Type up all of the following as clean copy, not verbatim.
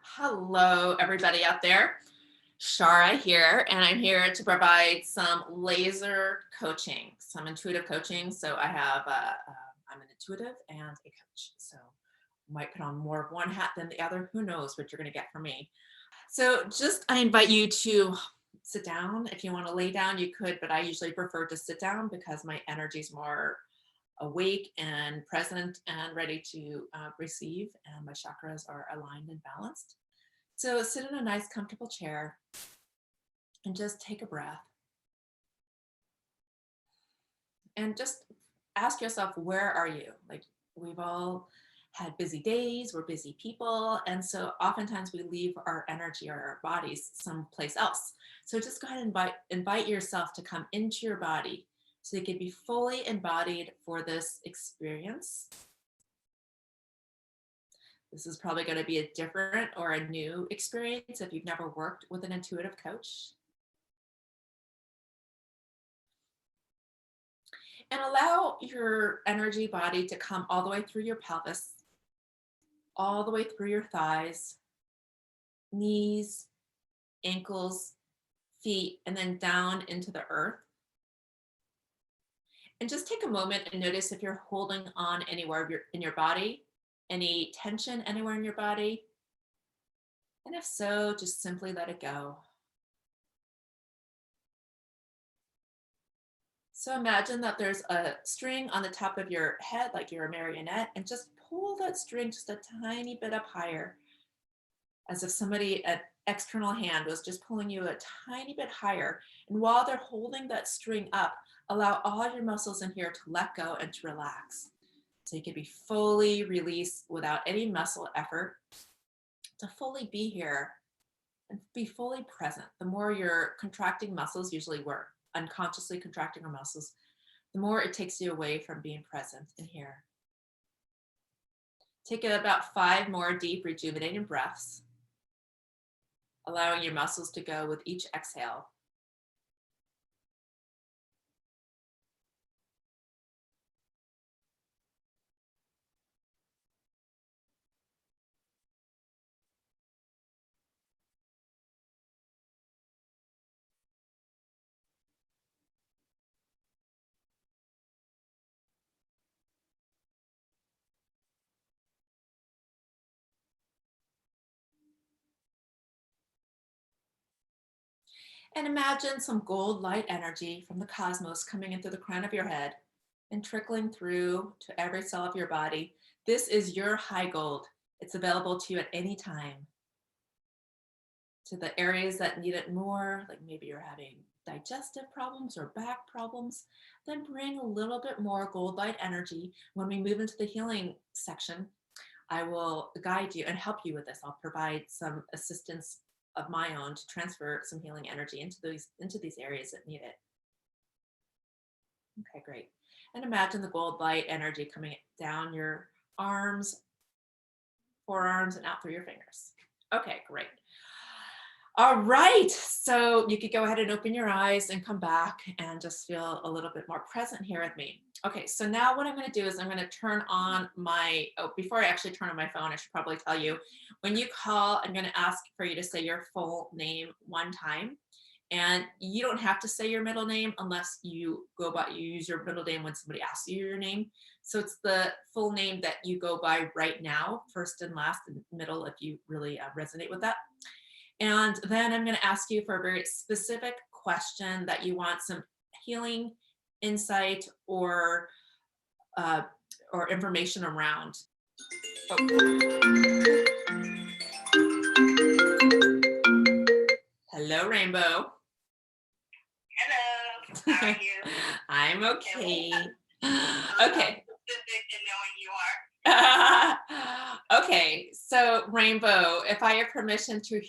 Hello, everybody out there. Shara here, and I'm here to provide some laser coaching, some intuitive coaching. So I'm an intuitive and a coach. So might put on more of one hat than the other. Who knows what you're going to get from me? So I invite you to sit down. If you want to lay down, you could, but I usually prefer to sit down because my energy is more awake and present and ready to receive, and my chakras are aligned and balanced. So sit in a nice, comfortable chair and just take a breath and just ask yourself, where are you? Like, we've all had busy days, we're busy people. And so oftentimes we leave our energy or our bodies someplace else. So just go ahead and invite yourself to come into your body so you can be fully embodied for this experience. This is probably going to be a different or a new experience if you've never worked with an intuitive coach. And allow your energy body to come all the way through your pelvis, all the way through your thighs, knees, ankles, feet, and then down into the earth. And just take a moment and notice if you're holding on anywhere in your body, any tension anywhere in your body. And if so, just simply let it go. So imagine that there's a string on the top of your head, like you're a marionette, and just pull that string just a tiny bit up higher, as if an external hand was just pulling you a tiny bit higher. And while they're holding that string up, allow all your muscles in here to let go and to relax. So you can be fully released without any muscle effort, to fully be here and be fully present. The more you're contracting muscles, usually we're unconsciously contracting our muscles, the more it takes you away from being present in here. Take about 5 more deep rejuvenating breaths, allowing your muscles to go with each exhale. And imagine some gold light energy from the cosmos coming in through the crown of your head and trickling through to every cell of your body. This is your high gold. It's available to you at any time. To the areas that need it more, like maybe you're having digestive problems or back problems, then bring a little bit more gold light energy. When we move into the healing section, I will guide you and help you with this. I'll provide some assistance of my own to transfer some healing energy into these areas that need it. Okay, great. And imagine the gold light energy coming down your arms, forearms, and out through your fingers. Okay, great. All right. So you could go ahead and open your eyes and come back and just feel a little bit more present here with me. Okay, so now what I'm going to do is I'm going to turn on before I actually turn on my phone, I should probably tell you, when you call, I'm going to ask for you to say your full name one time. And you don't have to say your middle name unless you use your middle name when somebody asks you your name. So it's the full name that you go by right now, first and last and middle, if you really resonate with that. And then I'm going to ask you for a very specific question that you want some healing insight or information around. Oh. Hello, Rainbow. Hello, how are you? I'm okay. Okay. Specific in knowing you are. Okay, so Rainbow, if I have permission to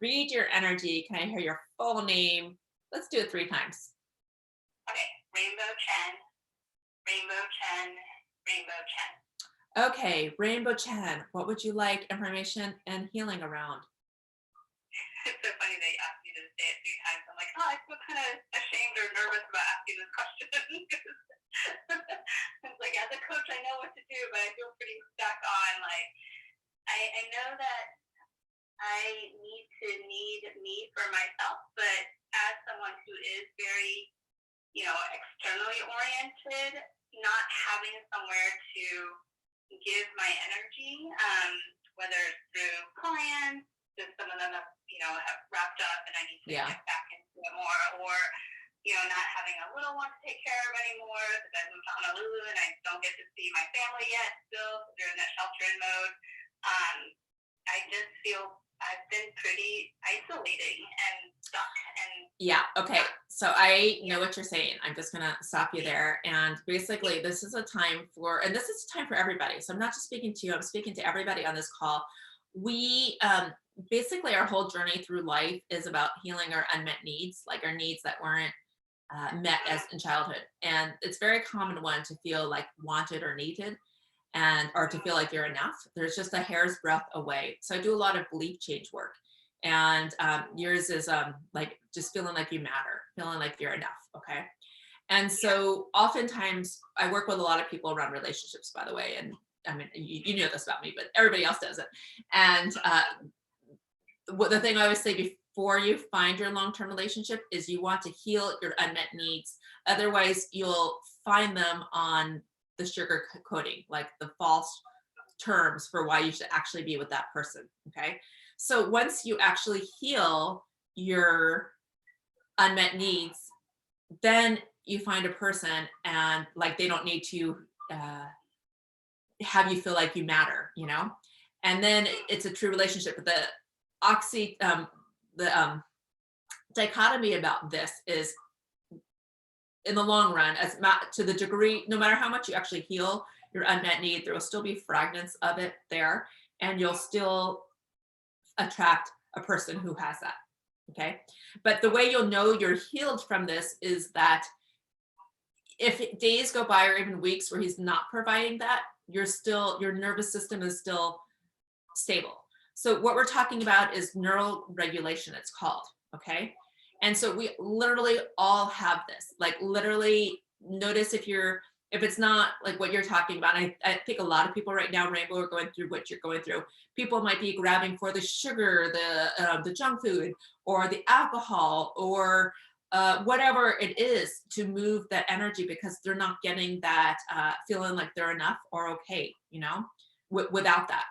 read your energy, can I hear your full name? Let's do it 3 times. Okay, Rainbow Chen, Rainbow Chen, Rainbow Chen. Okay, Rainbow Chen, what would you like information and healing around? It's so funny that you asked me to say it 3 times. I'm like, oh, I feel kind of ashamed or nervous about asking this question. It's like, as a coach, I know what to do, but I feel pretty stuck on, like, I know that I need me for myself, but as someone who is very, externally oriented, not having somewhere to give my energy, whether it's through clients, just some of them have wrapped up and I need to Yeah. get back into it more, or, not having a little one to take care of anymore because I moved to Honolulu and I don't get to see my family yet still, because they're in that shelter in mode. Um, I just feel I've been pretty isolating and stuck and Yeah. Okay. So I know what you're saying. I'm just going to stop you there. And basically, this is a time and this is a time for everybody. So I'm not just speaking to you, I'm speaking to everybody on this call. We, basically, our whole journey through life is about healing our unmet needs, like our needs that weren't met as in childhood. And it's very common one to feel like wanted or needed or to feel like you're enough. There's just a hair's breadth away. So I do a lot of belief change work. And yours is like just feeling like you matter, feeling like you're enough. Okay. And so oftentimes I work with a lot of people around relationships, by the way. And I mean, you know this about me, but everybody else does it. And the thing I always say before you find your long-term relationship is you want to heal your unmet needs. Otherwise, you'll find them on the sugar coating, like the false terms for why you should actually be with that person. Okay. So once you actually heal your unmet needs, then you find a person and like they don't need to have you feel like you matter, and then it's a true relationship. But the dichotomy about this is in the long run, to the degree, no matter how much you actually heal your unmet need, there will still be fragments of it there, and you'll still attract a person who has that. Okay. But the way you'll know you're healed from this is that if days go by or even weeks where he's not providing that, your nervous system is still stable. So what we're talking about is neural regulation, it's called. Okay. And so we literally all have this, like literally notice if it's not like what you're talking about. I think a lot of people right now, Rainbow, are going through what you're going through. People might be grabbing for the sugar, the junk food, or the alcohol, or whatever it is to move that energy because they're not getting that feeling like they're enough or okay, without that.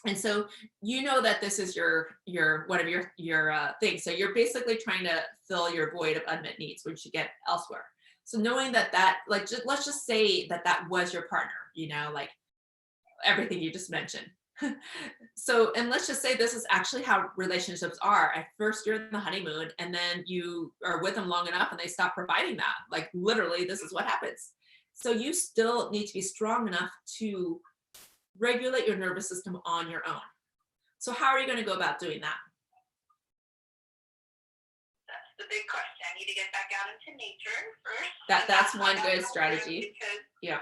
And so that this is your one of your things. So you're basically trying to fill your void of unmet needs, which you get elsewhere. So knowing that like let's just say that was your partner, like everything you just mentioned. So, and let's just say this is actually how relationships are. At first you're in the honeymoon and then you are with them long enough and they stop providing that. Like literally this is what happens. So you still need to be strong enough to regulate your nervous system on your own. So how are you going to go about doing that? That's the big question. I need to get back out into nature first. That's one good strategy. Yeah.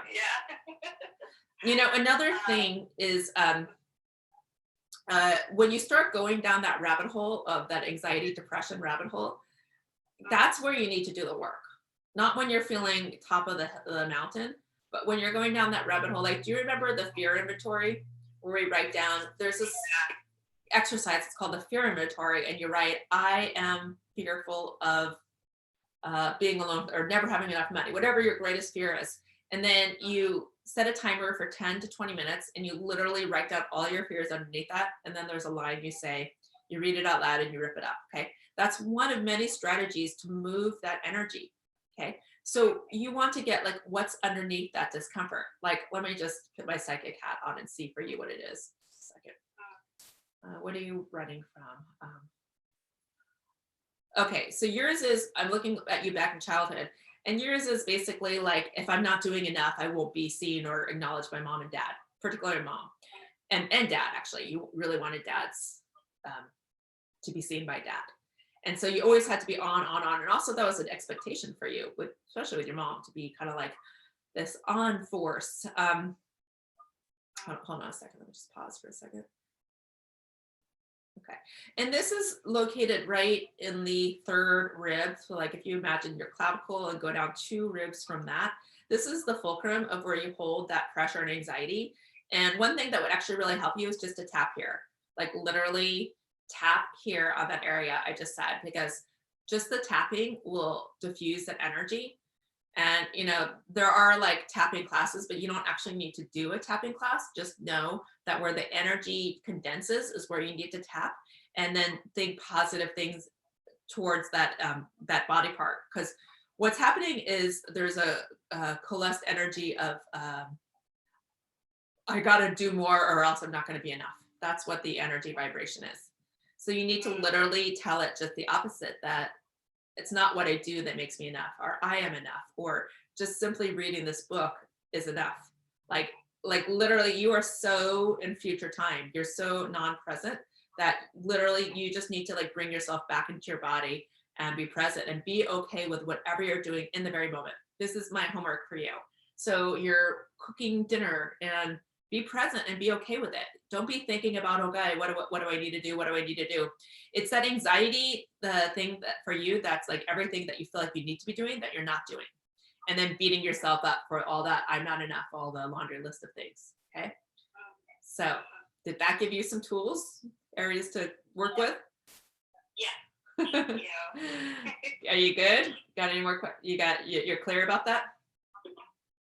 Another thing is when you start going down that rabbit hole of that anxiety, depression rabbit hole, that's where you need to do the work. Not when you're feeling top of the mountain, but when you're going down that rabbit hole. Like, do you remember the fear inventory where we write down, there's this exercise, it's called the fear inventory, and you write, I am fearful of being alone or never having enough money, whatever your greatest fear is. And then you set a timer for 10 to 20 minutes and you literally write down all your fears underneath that. And then there's a line you say, you read it out loud and you rip it up. Okay. That's one of many strategies to move that energy. Okay. So you want to get like what's underneath that discomfort. Like, let me just put my psychic hat on and see for you what it is. Second. What are you running from? Okay, so yours is, I'm looking at you back in childhood, and yours is basically like, if I'm not doing enough, I won't be seen or acknowledged by mom and dad, particularly mom and dad. Actually, you really wanted dads to be seen by dad. And so you always had to be on. And also that was an expectation for you, especially with your mom, to be kind of like this on force. Hold on a second, let me just pause for a second. Okay, and this is located right in the third rib. So like if you imagine your clavicle and go down 2 ribs from that, this is the fulcrum of where you hold that pressure and anxiety. And one thing that would actually really help you is just to tap here. Like literally tap here on that area I just said, because just the tapping will diffuse that energy. And, there are like tapping classes, but you don't actually need to do a tapping class. Just know that where the energy condenses is where you need to tap, and then think positive things towards that body part. Because what's happening is there's a coalesced energy of I got to do more or else I'm not going to be enough. That's what the energy vibration is. So you need to literally tell it just the opposite, that it's not what I do that makes me enough, or I am enough, or just simply reading this book is enough. Like literally you are so in future time. You're so non-present that literally you just need to like bring yourself back into your body and be present and be okay with whatever you're doing in the very moment. This is my homework for you. So you're cooking dinner, and be present and be okay with it. Don't be thinking about, okay, what do I need to do? What do I need to do? It's that anxiety, the thing that for you, that's like everything that you feel like you need to be doing that you're not doing. And then beating yourself up for all that, I'm not enough, all the laundry list of things. Okay. So did that give you some tools, areas to work with? Yeah. Thank you. Are you good? Got any more? You're clear about that?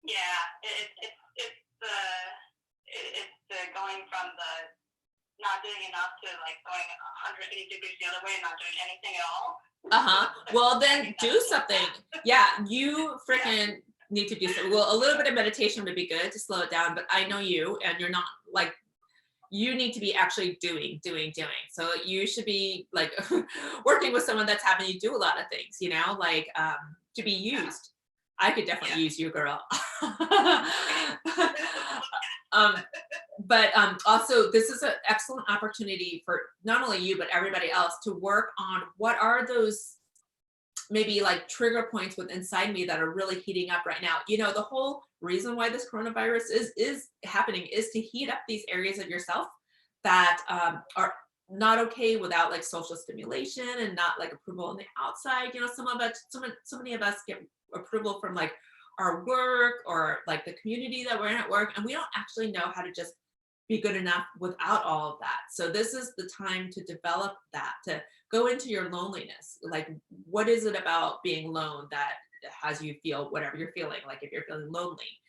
Yeah, it's the going from the not doing enough to like going 180 degrees the other way and not doing anything at all. Well, then do something. Yeah, you freaking need to do something. Well, a little bit of meditation would be good to slow it down, but I know you, and you're not like, you need to be actually doing. So you should be like working with someone that's having you do a lot of things, like to be used. I could definitely use you, girl. But also, this is an excellent opportunity for not only you, but everybody else to work on what are those maybe like trigger points with inside me that are really heating up right now. The whole reason why this coronavirus is happening is to heat up these areas of yourself that are not okay without like social stimulation and not like approval on the outside. So many of us get approval from like our work or like the community that we're in at work, and we don't actually know how to just be good enough without all of that. So this is the time to develop that, to go into your loneliness. Like, what is it about being alone that has you feel whatever you're feeling, like if you're feeling lonely,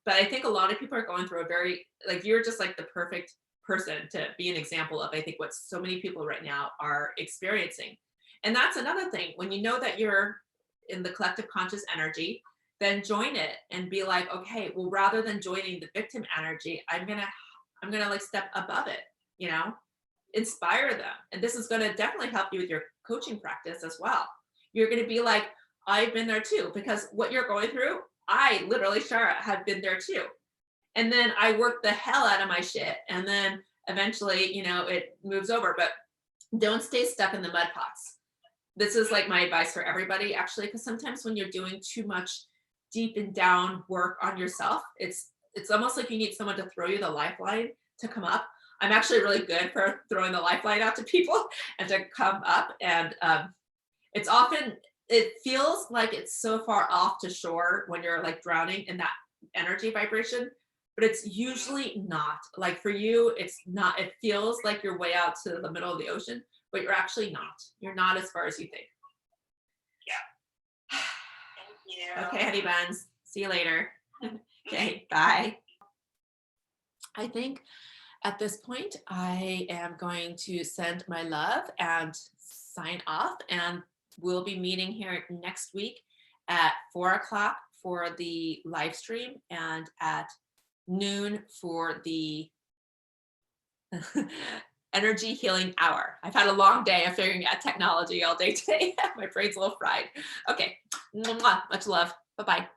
but I think a lot of people are going through a very, like, you're just like the perfect person to be an example of, I think, what so many people right now are experiencing. And that's another thing, when you know that you're in the collective conscious energy, then join it and be like, okay, well, rather than joining the victim energy, I'm gonna like step above it, inspire them. And this is gonna definitely help you with your coaching practice as well. You're gonna be like, I've been there too, because what you're going through, I literally, Shara, have been there too. And then I worked the hell out of my shit. And then eventually, it moves over, but don't stay stuck in the mud pots. This is like my advice for everybody, actually, because sometimes when you're doing too much deep and down work on yourself, it's almost like you need someone to throw you the lifeline to come up. I'm actually really good for throwing the lifeline out to people and to come up. And it feels like it's so far off to shore when you're like drowning in that energy vibration, but it's usually not. Like for you, it's not. It feels like you're way out to the middle of the ocean, but you're actually not. You're not as far as you think. Yeah. Thank you. Okay, honey buns. See you later. Okay, bye. I think at this point, I am going to send my love and sign off, and we'll be meeting here next week at 4:00 for the live stream and at noon for the energy healing hour. I've had a long day of figuring out technology all day today. My brain's a little fried. Okay, much love. Bye-bye.